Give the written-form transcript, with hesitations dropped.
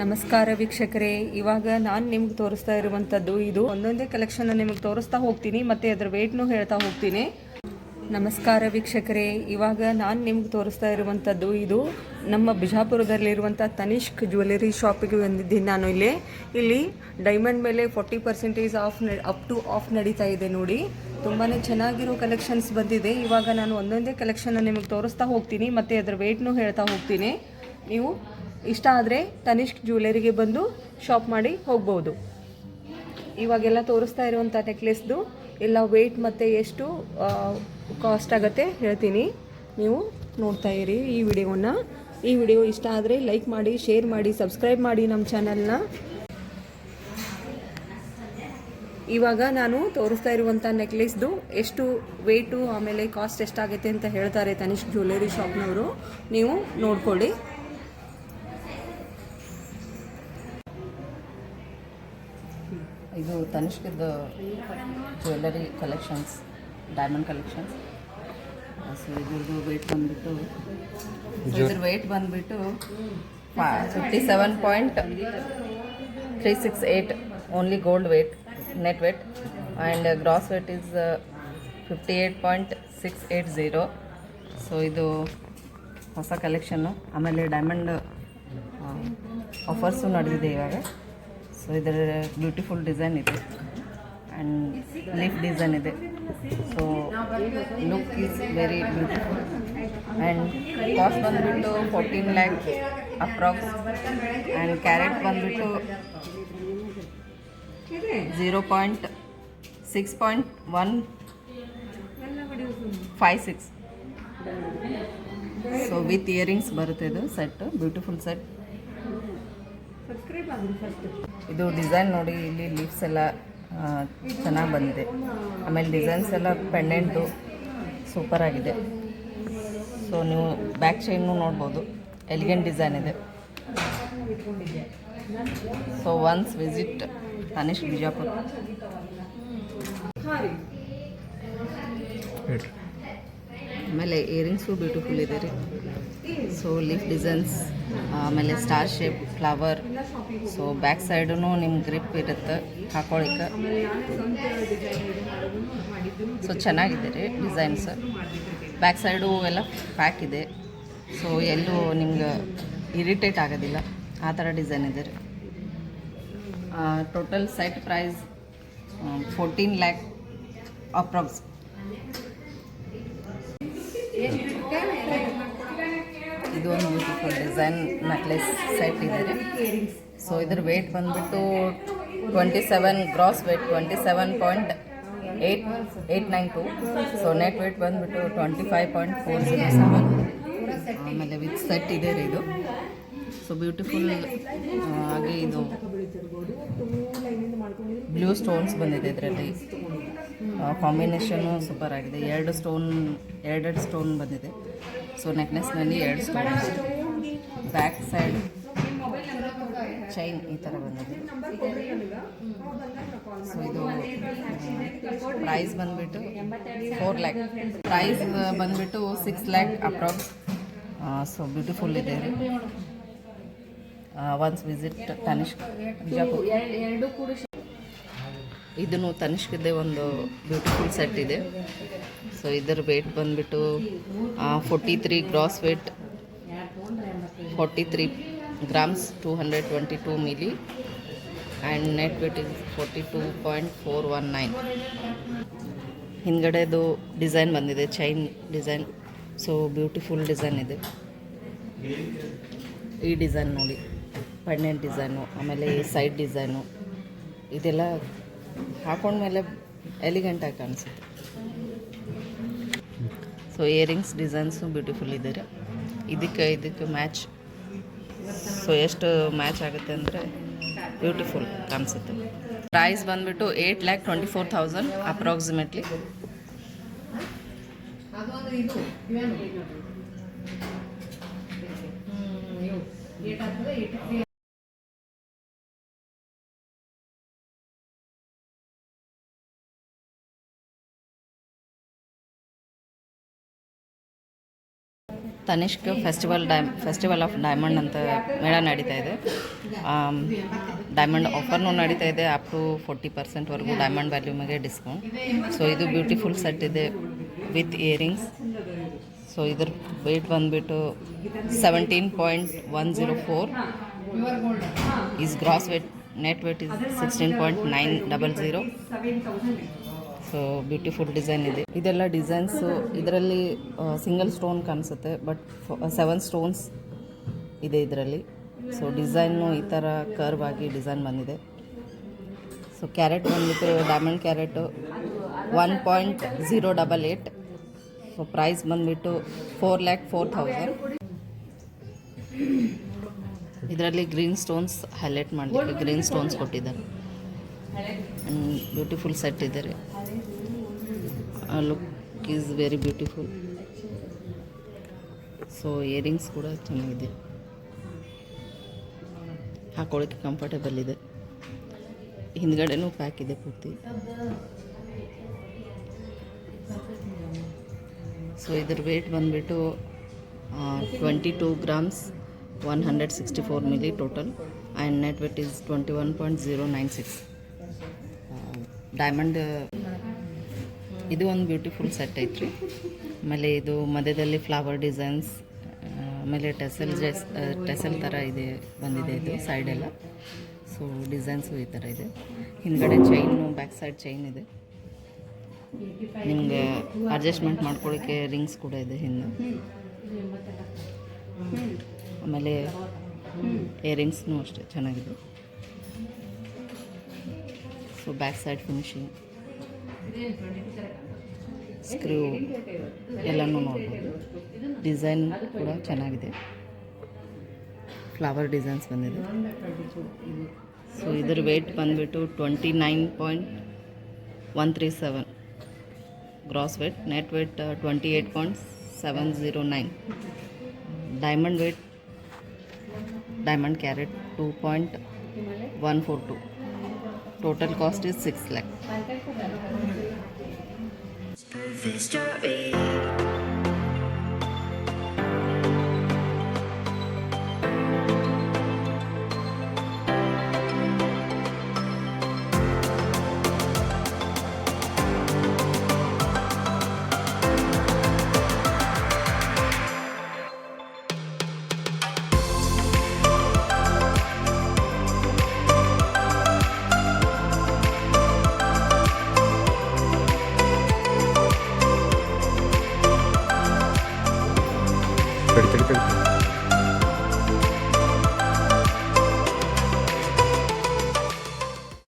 ನಮಸ್ಕಾರ ವೀಕ್ಷಕರೇ, ಇವಾಗ ನಾನು ನಿಮ್ಗೆ ತೋರಿಸ್ತಾ ಇರುವಂಥದ್ದು ಇದು ಒಂದೊಂದೇ ಕಲೆಕ್ಷನ್ ನಿಮಗೆ ತೋರಿಸ್ತಾ ಹೋಗ್ತೀನಿ ಮತ್ತು ಅದರ ವೇಟ್ನು ಹೇಳ್ತಾ ಹೋಗ್ತೀನಿ. ನಮಸ್ಕಾರ ವೀಕ್ಷಕರೇ, ಇವಾಗ ನಾನು ನಿಮ್ಗೆ ತೋರಿಸ್ತಾ ಇರುವಂಥದ್ದು ಇದು ನಮ್ಮ ಬಿಜಾಪುರದಲ್ಲಿರುವಂಥ ತನಿಷ್ಕ್ ಜ್ಯುವೆಲರಿ ಶಾಪಿಗೆ ಬಂದಿದ್ದೀನಿ ನಾನು. ಇಲ್ಲಿ ಡೈಮಂಡ್ ಮೇಲೆ 40% ಅಪ್ ಟು ಆಫ್ ನಡೀತಾ ಇದೆ ನೋಡಿ. ತುಂಬಾ ಚೆನ್ನಾಗಿರೋ ಕಲೆಕ್ಷನ್ಸ್ ಬಂದಿದೆ. ಇವಾಗ ನಾನು ಒಂದೊಂದೇ ಕಲೆಕ್ಷನ್ ನಿಮಗೆ ತೋರಿಸ್ತಾ ಹೋಗ್ತೀನಿ ಮತ್ತು ಅದರ ವೇಟ್ನು ಹೇಳ್ತಾ ಹೋಗ್ತೀನಿ. ನೀವು ಇಷ್ಟ ಆದರೆ ತನಿಷ್ಕ್ ಜ್ಯುವೆಲರಿಗೆ ಬಂದು ಶಾಪ್ ಮಾಡಿ ಹೋಗ್ಬೋದು. ಇವಾಗೆಲ್ಲ ತೋರಿಸ್ತಾ ಇರುವಂಥ ನೆಕ್ಲೆಸ್ದು ಎಲ್ಲ ವೇಟ್ ಮತ್ತು ಎಷ್ಟು ಕಾಸ್ಟ್ ಆಗುತ್ತೆ ಹೇಳ್ತೀನಿ. ನೀವು ನೋಡ್ತಾ ಇರಿ ಈ ವಿಡಿಯೋನ. ಈ ವಿಡಿಯೋ ಇಷ್ಟ ಆದರೆ ಲೈಕ್ ಮಾಡಿ, ಶೇರ್ ಮಾಡಿ, ಸಬ್ಸ್ಕ್ರೈಬ್ ಮಾಡಿ ನಮ್ಮ ಚಾನಲ್ನ. ಇವಾಗ ನಾನು ತೋರಿಸ್ತಾ ಇರುವಂಥ ನೆಕ್ಲೆಸ್ದು ಎಷ್ಟು ವೇಟು ಆಮೇಲೆ ಕಾಸ್ಟ್ ಎಷ್ಟಾಗುತ್ತೆ ಅಂತ ಹೇಳ್ತಾರೆ ತನಿಷ್ಕ್ ಜ್ಯುವೆಲರಿ ಶಾಪ್ನವರು. ನೀವು ನೋಡ್ಕೊಳ್ಳಿ. ಇದು ತನಿಷ್ಕದ jewellery collections, diamond collections. So ಇದ್ರದ್ದು ವೇಟ್ ಬಂದುಬಿಟ್ಟು 57.368 only gold weight, net weight, and gross weight is 58.680. So ಇದು ಹೊಸ ಕಲೆಕ್ಷನ್ನು. ಆಮೇಲೆ ಡೈಮಂಡ್ ಆಫರ್ಸು ನಡೆದಿದೆ ಇವಾಗ. ಸೊ ಇದರ ಬ್ಯೂಟಿಫುಲ್ ಡಿಸೈನ್ ಇದೆ ಆ್ಯಂಡ್ ಲೀಫ್ ಡಿಸೈನ್ ಇದೆ. So look is very beautiful and cost ಬಂದುಬಿಟ್ಟು 14 lakh ಅಪ್ರಾಕ್ಸ್. ಆ್ಯಂಡ್ ಕ್ಯಾರೆಟ್ ಬಂದುಬಿಟ್ಟು 0.6.156. ಸೊ ವಿತ್ ಇಯರಿಂಗ್ಸ್ ಬರುತ್ತೆ ಇದು ಸೆಟ್, ಬ್ಯೂಟಿಫುಲ್ ಸೆಟ್. ಇದು ಡಿಸೈನ್ ನೋಡಿ, ಇಲ್ಲಿ ಲೀವ್ಸ್ ಎಲ್ಲ ಚೆನ್ನಾಗಿ ಬಂದಿದೆ. ಆಮೇಲೆ ಡಿಸೈನ್ಸ್ ಎಲ್ಲ ಪೆಂಡೆಂಟು ಸೂಪರ್ ಆಗಿದೆ. ಸೊ ನೀವು ಬ್ಯಾಕ್ ಚೈನು ನೋಡ್ಬೋದು, ಎಲಿಗೆಂಟ್ ಡಿಸೈನ್ ಇದೆ. So once visit Tanishq Bijapur. ಆಮೇಲೆ ಇಯರಿಂಗ್ಸು ಬ್ಯೂಟಿಫುಲ್ ಇದೆ ರೀ. ಸೊ ಲೀಫ್ ಡಿಸೈನ್ಸ್, ಆಮೇಲೆ star shape flower. So back side ನಿಮ್ಗೆ ಗ್ರಿಪ್ ಇರುತ್ತೆ ಹಾಕೊಳ್ಳಿಕ್ಕೆ. ಸೊ ಚೆನ್ನಾಗಿದೆ ರೀ ಡಿಸೈನ್ಸ್. ಬ್ಯಾಕ್ ಸೈಡು ಎಲ್ಲ ಪ್ಯಾಕ್ ಇದೆ. ಸೊ ಎಲ್ಲೂ ನಿಮ್ಗೆ ಇರಿಟೇಟ್ ಆಗೋದಿಲ್ಲ, ಆ ಥರ ಡಿಸೈನ್ ಇದೆ ರೀ. Total set price 14 lakh approx. ಇದು ಒಂದು ಬ್ಯೂಟಿಫುಲ್ ಡಿಸೈನ್ ನೆಕ್ಲೆಸ್ ಸೆಟ್ ಇದೆ ರೀ. ಸೊ ಇದ್ರ ವೇಟ್ ಬಂದುಬಿಟ್ಟು 27, gross weight 27.892. So net weight ಬಂದುಬಿಟ್ಟು 25.407. ಆಮೇಲೆ ವಿತ್ ಸೆಟ್ ಇದೆ ರೀ ಇದು. ಸೊ ಬ್ಯೂಟಿಫುಲ್ ಹಾಗೆ ಇದು ಬ್ಲೂ ಸ್ಟೋನ್ಸ್ ಬಂದಿದೆ ಇದರಲ್ಲಿ. ಕಾಂಬಿನೇಷನ್ನು ಸೂಪರ್ ಆಗಿದೆ. ಎರಡು ಸ್ಟೋನ್ ಬಂದಿದೆ. ಸೊ ನೆಕ್ಲೆಸ್ನಲ್ಲಿ 2 ಸ್ಟೋನ್. ಬ್ಯಾಕ್ ಸೈಡ್ ಚೈನ್ ಈ ಥರ ಬಂದಿದೆ. ಸೊ ಇದು ಪ್ರೈಸ್ ಬಂದುಬಿಟ್ಟು 4 lakh. ಪ್ರೈಸ್ ಬಂದುಬಿಟ್ಟು 6 lakh ಅಪ್ರಾಕ್ಸ್. ಸೊ ಬ್ಯೂಟಿಫುಲ್ ಇದೆ ರೀ. Once visit Tanishq Bijapur. ಇದನ್ನು ತನಿಷ್ಕದೇ ಒಂದು ಬ್ಯೂಟಿಫುಲ್ ಸೆಟ್ ಇದೆ. ಸೊ ಇದರ ವೇಟ್ ಬಂದುಬಿಟ್ಟು 43, gross weight 43 grams, 222 milli, and net weight is 42.419. ಹಿಂದ್ಗಡೆದು ಡಿಸೈನ್ ಬಂದಿದೆ, chain design. So beautiful design ಇದೆ. ಈ ಡಿಸೈನ್ ನೋಡಿ, ಪೆಂಡೆಂಟ್ ಡಿಸೈನು, ಆಮೇಲೆ ಸೈಡ್ ಡಿಸೈನು, ಇದೆಲ್ಲ ಹಾಕೊಂಡ್ಮೇಲೆ ಎಲಿಗೆಂಟಾಗಿ ಕಾಣಿಸುತ್ತೆ. ಸೊ ಇಯರಿಂಗ್ಸ್ ಡಿಸೈನ್ಸು ಬ್ಯೂಟಿಫುಲ್ ಇದೆ ರೀ. ಇದಕ್ಕೆ ಮ್ಯಾಚ್. ಸೊ ಎಷ್ಟು ಮ್ಯಾಚ್ ಆಗುತ್ತೆ ಅಂದರೆ ಬ್ಯೂಟಿಫುಲ್ ಕಾಣಿಸುತ್ತೆ. ಪ್ರೈಸ್ ಬಂದುಬಿಟ್ಟು 8,24,000 approximately. Tanishq festival of diamond ಅಂತ ಮೇಳ ನಡೀತಾ ಇದೆ. ಡೈಮಂಡ್ ಆಫರ್ನೂ ನಡೀತಾ ಇದೆ, ಅಪ್ ಟು 40%ವರೆಗೂ ಡೈಮಂಡ್ ವ್ಯಾಲ್ಯೂ ಮೇಲೆ ಡಿಸ್ಕೌಂಟ್. ಸೊ ಇದು ಬ್ಯೂಟಿಫುಲ್ ಸೆಟ್ ಇದೆ ವಿತ್ ಇಯರಿಂಗ್ಸ್. ಸೊ ಇದ್ರ ವೆಯ್ಟ್ ಬಂದುಬಿಟ್ಟು 17.104 is gross weight. Net weight is 16.900. So beautiful design ಇದೆ. ಇದೆಲ್ಲ ಡಿಸೈನ್ಸು ಇದರಲ್ಲಿ ಸಿಂಗಲ್ ಸ್ಟೋನ್ ಕಾಣಿಸುತ್ತೆ, ಬಟ್ 7 ಸ್ಟೋನ್ಸ್ ಇದೆ ಇದರಲ್ಲಿ. ಸೊ ಡಿಸೈನು ಈ ಥರ ಕರ್ವ್ ಆಗಿ ಡಿಸೈನ್ ಬಂದಿದೆ. ಸೊ ಕ್ಯಾರೆಟ್ ಬಂದುಬಿಟ್ಟು ಡೈಮಂಡ್ ಕ್ಯಾರೆಟು 1.088. ಸೊ ಪ್ರೈಸ್ ಬಂದುಬಿಟ್ಟು 4,04,000. ಇದರಲ್ಲಿ ಗ್ರೀನ್ ಸ್ಟೋನ್ಸ್ ಹೈಲೈಟ್ ಮಾಡಲಿಕ್ಕೆ ಗ್ರೀನ್ ಸ್ಟೋನ್ಸ್ ಕೊಟ್ಟಿದ್ದಾರೆ. ಬ್ಯೂಟಿಫುಲ್ ಸೆಟ್ ಇದೆ. Look is very beautiful. So earrings ಕೂಡ ಚೆನ್ನಾಗಿದೆ, ಹಾಕೊಳ್ಳೋಕ್ಕೆ ಕಂಫರ್ಟೇಬಲ್ ಇದೆ. ಹಿಂದ್ಗಡೆನೂ ಪ್ಯಾಕ್ ಇದೆ ಪೂರ್ತಿ. ಸೊ ಇದ್ರ ವೇಟ್ ಬಂದುಬಿಟ್ಟು 22 grams 164 milli total, and net weight is 21.096. Diamond ಇದು ಒಂದು ಬ್ಯೂಟಿಫುಲ್ ಸೆಟ್ ಐತ್ರಿ. ಆಮೇಲೆ ಇದು ಮಧ್ಯದಲ್ಲಿ ಫ್ಲವರ್ ಡಿಸೈನ್ಸ್, ಆಮೇಲೆ ಟೆಸಲ್ ಥರ ಇದೆ ಬಂದಿದೆ ಇದು ಸೈಡೆಲ್ಲ. ಸೊ ಡಿಸೈನ್ಸು ಈ ಥರ ಇದೆ. ಹಿಂದ್ಗಡೆ ಚೈನು, ಬ್ಯಾಕ್ ಸೈಡ್ ಚೈನ್ ಇದೆ. ನಿಮಗೆ ಅಡ್ಜಸ್ಟ್ಮೆಂಟ್ ಮಾಡ್ಕೊಳ್ಳೋಕ್ಕೆ ರಿಂಗ್ಸ್ ಕೂಡ ಇದೆ ಹಿಂದೆ. ಆಮೇಲೆ ಇಯರಿಂಗ್ಸ್ನೂ ಅಷ್ಟೇ ಚೆನ್ನಾಗಿದೆ. So back side finishing, screw ಎಲ್ಲನೂ ನೋಡ್ಬೋದು. ಡಿಸೈನ್ ಕೂಡ ಚೆನ್ನಾಗಿದೆ, ಫ್ಲವರ್ ಡಿಸೈನ್ಸ್ ಬಂದಿದೆ. ಸೊ ಇದರ ವೇಟ್ ಬಂದುಬಿಟ್ಟು 29.137 gross weight. Net weight 28.709. Diamond weight, diamond carat 2.142. Total cost is 6 lakh. Perfect story.